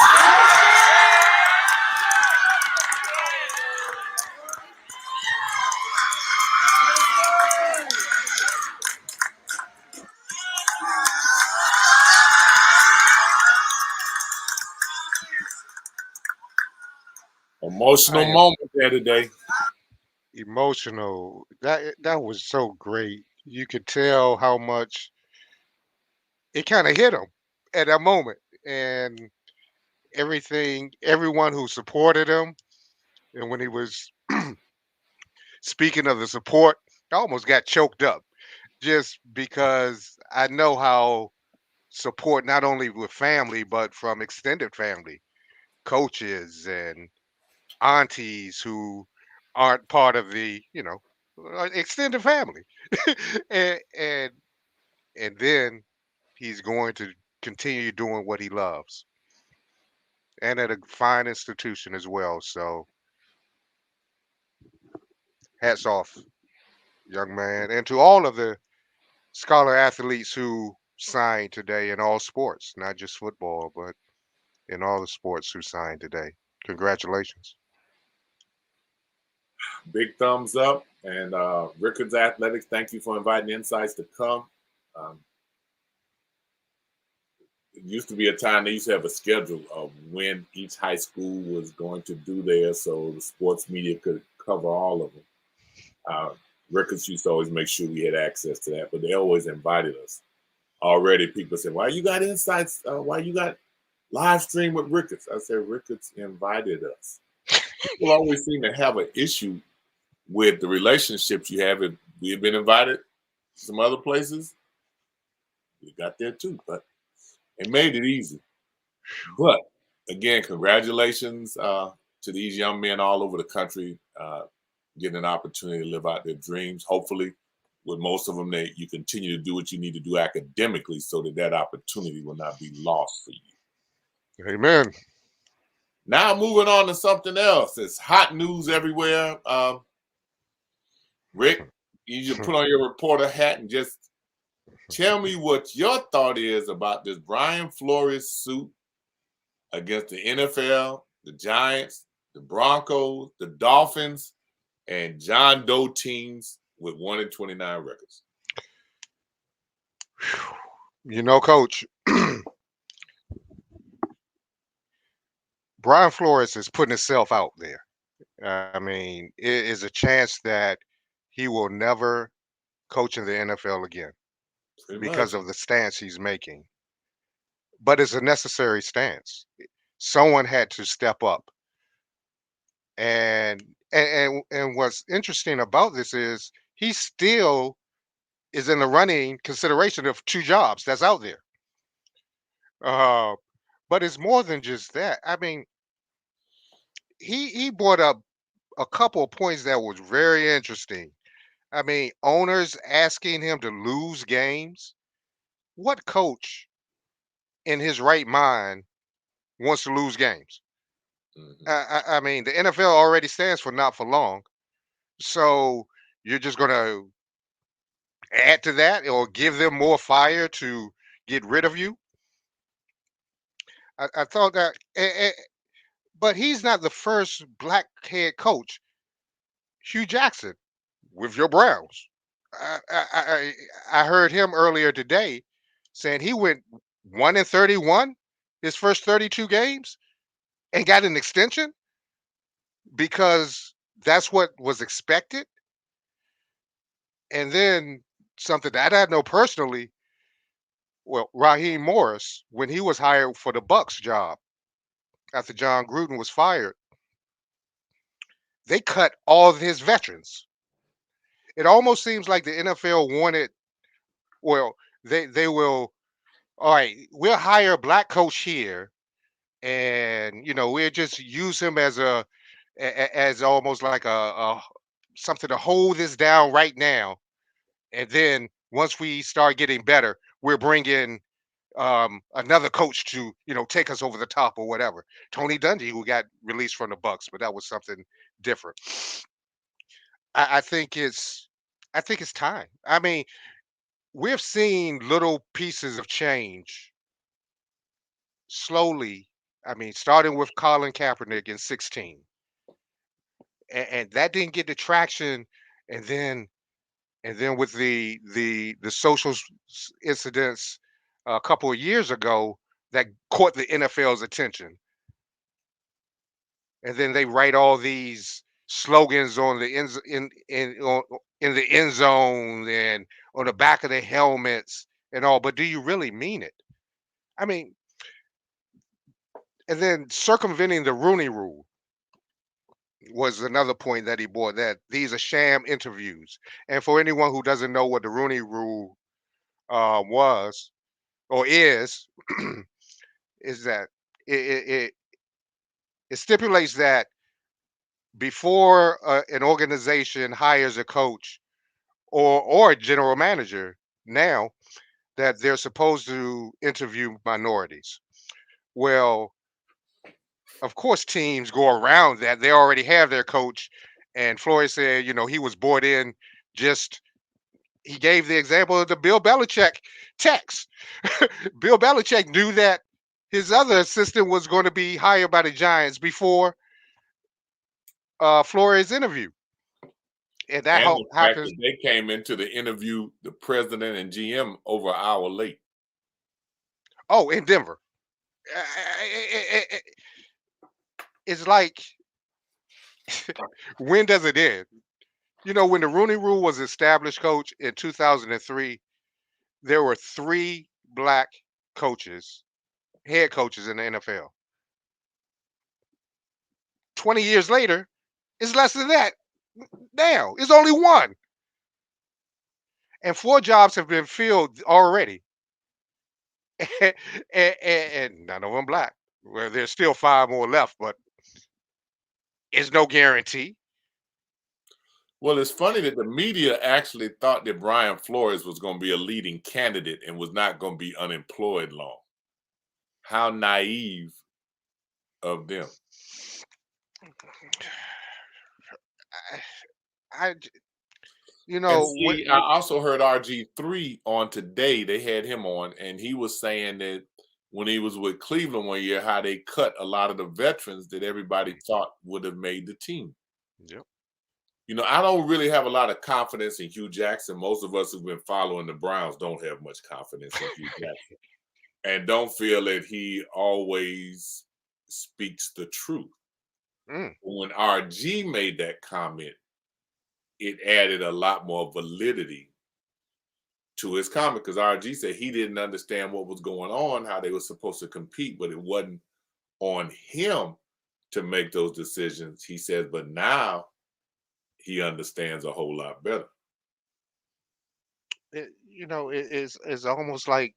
Emotional moment there today. Emotional. That was so great. You could tell how much it kind of hit him at that moment, and everyone who supported him, and when he was speaking of the support, I almost got choked up just because I know how support not only with family but from extended family, coaches and aunties who aren't part of the extended family, and and and then he's going to continue doing what he loves and at a fine institution as well. So hats off, young man, and to all of the scholar athletes who signed today in all sports, not just football, but in all the sports who signed today. Congratulations. Big thumbs up. And Rickard's Athletics, thank you for inviting Insights to come. used to be a time they used to have a schedule of when each high school was going to do theirs, so the sports media could cover all of them. Records used to always make sure we had access to that, but they always invited us. Already, people said, "Why you got insights? Why you got live stream with Ricketts?" I said, "Ricketts invited us." People always seem to have an issue with the relationships you have. If we had been invited to some other places, we got there too, but it made it easy. But again, congratulations to these young men all over the country getting an opportunity to live out their dreams. Hopefully, with most of them, you continue to do what you need to do academically so that that opportunity will not be lost for you. Amen. Now moving on to something else. It's hot news everywhere. Rick, you just put on your reporter hat and just tell me what your thought is about this Brian Flores suit against the NFL, the Giants, the Broncos, the Dolphins, and John Doe teams with 1-29 records. You know, Coach, Brian Flores is putting himself out there. I mean, it is a chance that he will never coach in the NFL again because of the stance he's making. But it's a necessary stance. Someone had to step up. And what's interesting about this is he still is in the running consideration of 2 jobs that's out there. But it's more than just that. I mean, he brought up a couple of points that was very interesting. I mean, owners asking him to lose games. What coach in his right mind wants to lose games? I mean, the NFL already stands for not for long. So you're just going to add to that or give them more fire to get rid of you? I thought that, but he's not the first black head coach. Hugh Jackson with your Browns. I heard him earlier today saying he went 1-31 his first 32 games and got an extension because that's what was expected. And then something that I know personally, well, Raheem Morris, when he was hired for the Bucks job after John Gruden was fired, they cut all of his veterans. It almost seems like the NFL wanted, well, they will, all right, we'll hire a black coach here, and we'll just use him as as almost like a something to hold this down right now, and then once we start getting better, we're bringing another coach to take us over the top or whatever. Tony Dungy, who got released from the Bucks, but that was something different. I think it's time. I mean, we've seen little pieces of change slowly. I mean, starting with Colin Kaepernick in 16, and that didn't get the traction, and then with the social incidents a couple of years ago that caught the NFL's attention, and then they write all these slogans on the in the end zone and on the back of the helmets and all, but do you really mean it? I mean, and then circumventing the Rooney Rule was another point that he brought, that these are sham interviews. And for anyone who doesn't know what the Rooney Rule was or is, is that it stipulates that before an organization hires a coach or a general manager now, that they're supposed to interview minorities. Well, of course, teams go around that. They already have their coach. And Flores said, he was brought in he gave the example of the Bill Belichick text. Bill Belichick knew that his other assistant was going to be hired by the Giants before Flores' interview. And that the fact happens. that they came into the interview, the president and GM, over an hour late. Oh, in Denver. It's like, when does it end? You know, when the Rooney Rule was established, Coach, in 2003, there were 3 black coaches, head coaches in the NFL. 20 years later, it's less than that. Now, it's only 1. And 4 jobs have been filled already. And none of them black. Well, there's still 5 more left, but it's no guarantee. Well, it's funny that the media actually thought that Brian Flores was going to be a leading candidate and was not going to be unemployed long. How naive of them. I you And know, see, I also heard RG3 on today. They had him on, and he was saying that when he was with Cleveland one year, how they cut a lot of the veterans that everybody thought would have made the team. Yep. You know, I don't really have a lot of confidence in Hugh Jackson. Most of us who've been following the Browns don't have much confidence in Hugh Jackson and don't feel that he always speaks the truth. When RG made that comment, it added a lot more validity to his comment, because RG said he didn't understand what was going on, how they were supposed to compete, but it wasn't on him to make those decisions. He says, but now he understands a whole lot better. It's almost like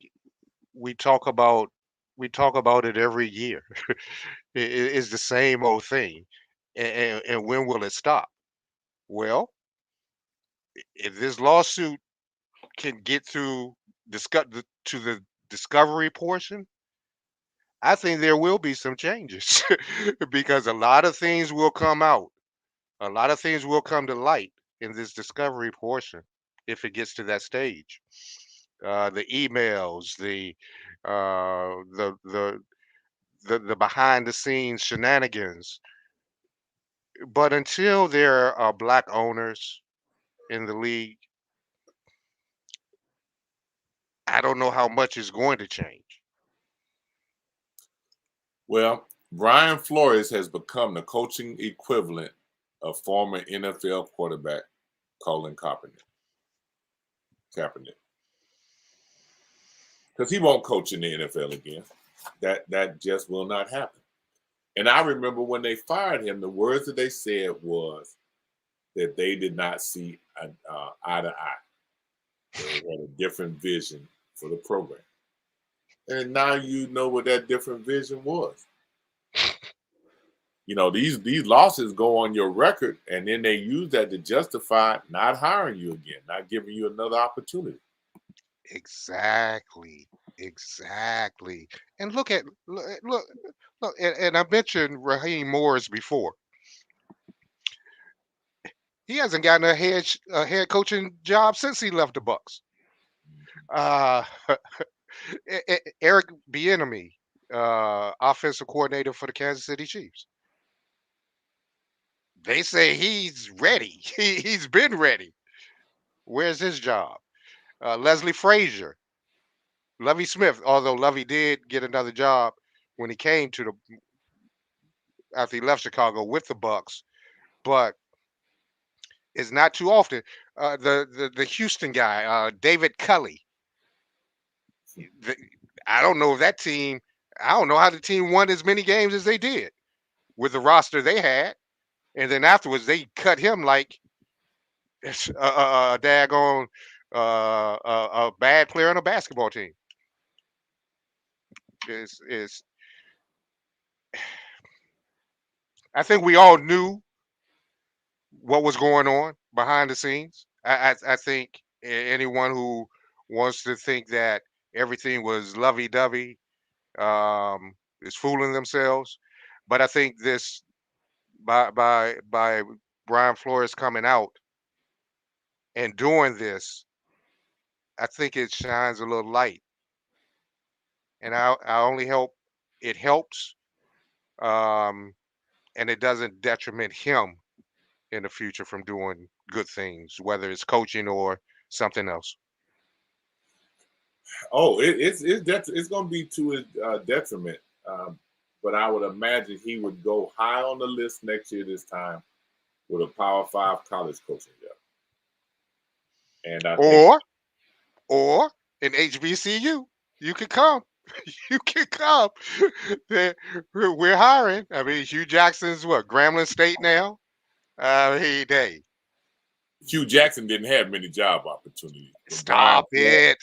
we talk about it every year. It's the same old thing. And when will it stop? Well, if this lawsuit can get through to the discovery portion, I think there will be some changes because a lot of things will come out. A lot of things will come to light in this discovery portion if it gets to that stage. The emails, the behind the scenes shenanigans. But until there are black owners in the league, I don't know how much is going to change. Well, Brian Flores has become the coaching equivalent of former NFL quarterback Colin Kaepernick. Because he won't coach in the NFL again. That just will not happen. And I remember when they fired him, the words that they said was that they did not see eye to eye. They had a different vision for the program. And now you know what that different vision was. You know, these losses go on your record, and then they use that to justify not hiring you again, not giving you another opportunity. Exactly. And look, and I mentioned Raheem Morris before. He hasn't gotten a head coaching job since he left the Bucks. Eric Bieniemy, offensive coordinator for the Kansas City Chiefs. They say he's ready. He's been ready. Where's his job? Leslie Frazier, Lovie Smith, although Lovie did get another job when he came to after he left Chicago with the Bucks, but it's not too often. The Houston guy, David Culley. I don't know if that team. I don't know how the team won as many games as they did with the roster they had, and then afterwards they cut him like a daggone a bad player on a basketball team. Is I think we all knew what was going on behind the scenes. I think anyone who wants to think that everything was lovey-dovey is fooling themselves. But I think this by Brian Flores coming out and doing this, I think it shines a little light. And I only hope it helps, and it doesn't detriment him in the future from doing good things, whether it's coaching or something else. Oh, it's going to be to his detriment. But I would imagine he would go high on the list next year this time with a Power 5 college coaching job. And I think, or in HBCU, you could come. You can come. We're hiring. I mean, Hugh Jackson's what? Grambling State now. Hey. Hugh Jackson didn't have many job opportunities. Stop it.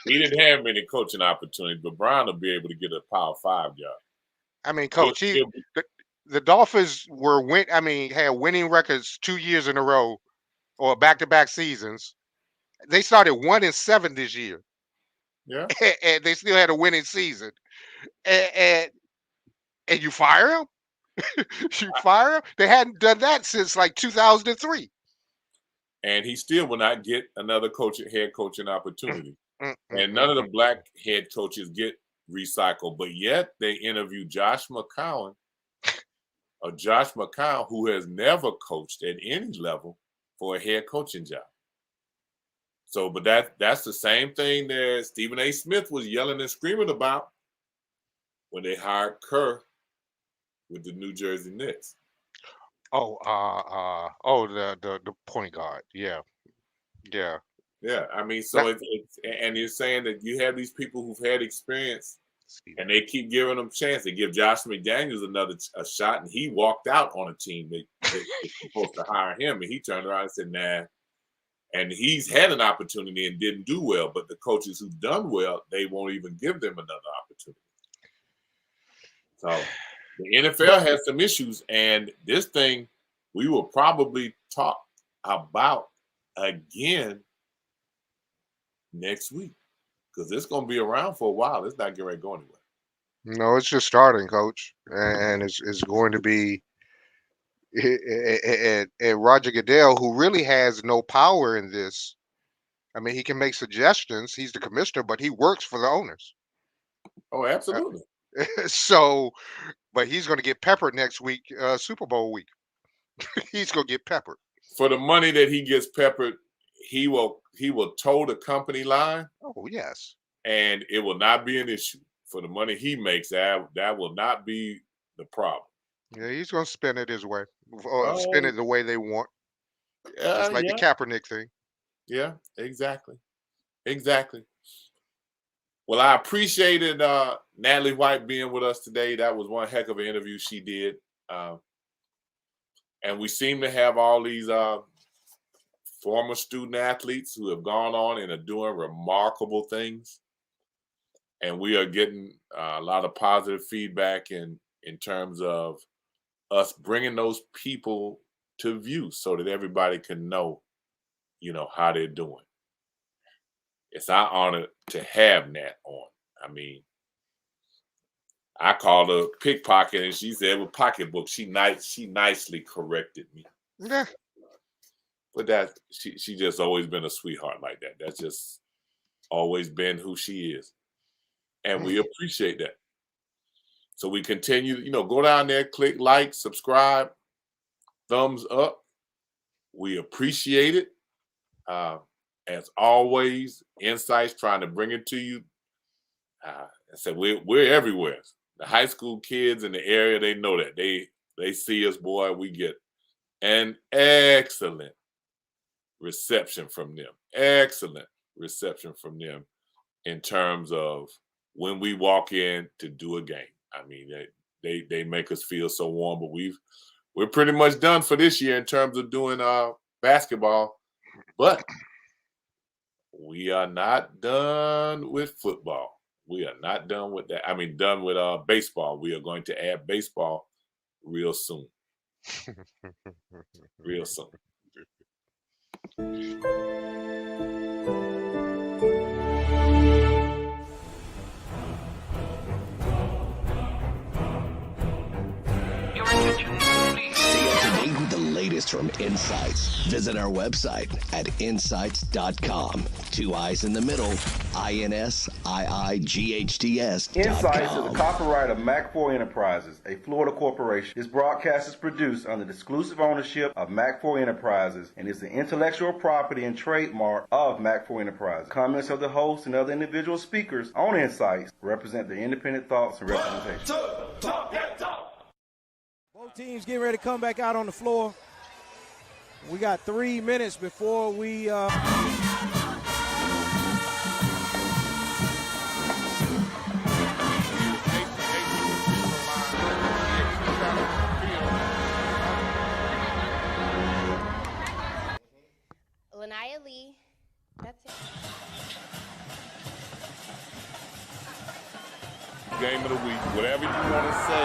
He didn't have many coaching opportunities, but Brown will be able to get a Power 5 job. I mean, Coach, the Dolphins had winning records 2 years in a row or back-to-back seasons. They started 1-7 this year. Yeah. And they still had a winning season. And you fire him? You fire him? They hadn't done that since like 2003. And he still will not get another head coaching opportunity. And none of the black head coaches get recycled, but yet they interview Josh McCown, who has never coached at any level for a head coaching job. So, but that's the same thing that Stephen A. Smith was yelling and screaming about when they hired Kerr with the New Jersey Nets. The point guard. Yeah. Yeah, I mean, so and you're saying that you have these people who've had experience, and they keep giving them a chance. They give Josh McDaniels a shot, and he walked out on a team that was supposed to hire him, and he turned around and said, "Nah." And he's had an opportunity and didn't do well, but the coaches who've done well, they won't even give them another opportunity. So the NFL has some issues, and this thing we will probably talk about again next week because it's going to be around for a while. It's not getting ready to go anywhere. No, it's just starting, Coach, and it's going to be. And Roger Goodell, who really has no power in this. I mean, he can make suggestions. He's the commissioner, but he works for the owners. Oh, absolutely. So, but he's going to get peppered next week, Super Bowl week. He's going to get peppered. For the money that he gets peppered, he will toe the company line. Oh, yes. And it will not be an issue. For the money he makes, that will not be the problem. Yeah, he's going to spin it his way, or spin it the way they want. It's like the Kaepernick thing. Yeah, exactly. Well, I appreciated Natalie White being with us today. That was one heck of an interview she did. And we seem to have all these former student athletes who have gone on and are doing remarkable things. And we are getting a lot of positive feedback in terms of us bringing those people to view so that everybody can know, how they're doing. It's our honor to have Nat on. I mean, I called her pickpocket and she said with pocketbook. She nicely corrected me. Yeah. But she just always been a sweetheart like that. That's just always been who she is. And we appreciate that. So we continue, go down there, click like, subscribe, thumbs up. We appreciate it. As always, INSiiGHTS trying to bring it to you. I said we're everywhere. The high school kids in the area, they know that. They see us, boy, we get an excellent reception from them. Excellent reception from them in terms of when we walk in to do a game. I mean, they make us feel so warm, but we're pretty much done for this year in terms of doing basketball, but we are not done with football. We are not done with that. I mean, done with baseball. We are going to add baseball real soon. Real soon. Stay up to date with the latest latest from INSiiGHTS, visit our website at INSiiGHTS.com. 2 I's in the middle, INSiiGHTS.com. INSiiGHTS is a copyright of Mac4 Enterprises, a Florida corporation. This broadcast is produced under the exclusive ownership of Mac4 Enterprises and is the intellectual property and trademark of Mac4 Enterprises. Comments of the host and other individual speakers on INSiiGHTS represent their independent thoughts and representation. Both teams getting ready to come back out on the floor. We got 3 minutes before we Lanaya Lee. That's it. Game of the week, whatever you want to say.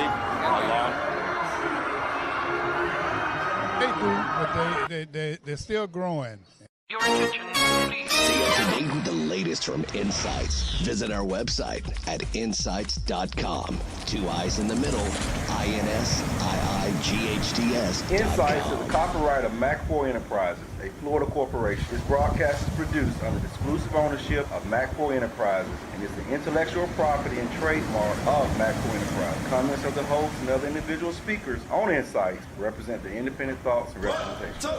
They do, but they're still growing. Your attention, please. Stay up to date with the latest from INSiiGHTS. Visit our website at INSiiGHTS.com. 2 I's in the middle, INSiiGHTS.com. INSiiGHTS is a copyright of Mac4 Enterprises, a Florida corporation. This broadcast is produced under the exclusive ownership of Mac4 Enterprises and is the intellectual property and trademark of Mac4 Enterprises. Comments of the host and other individual speakers on INSiiGHTS represent their independent thoughts and representation.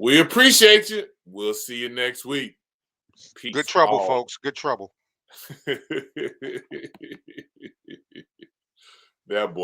We appreciate you. We'll see you next week. Peace. Good trouble, all. folks. Good trouble. That boy.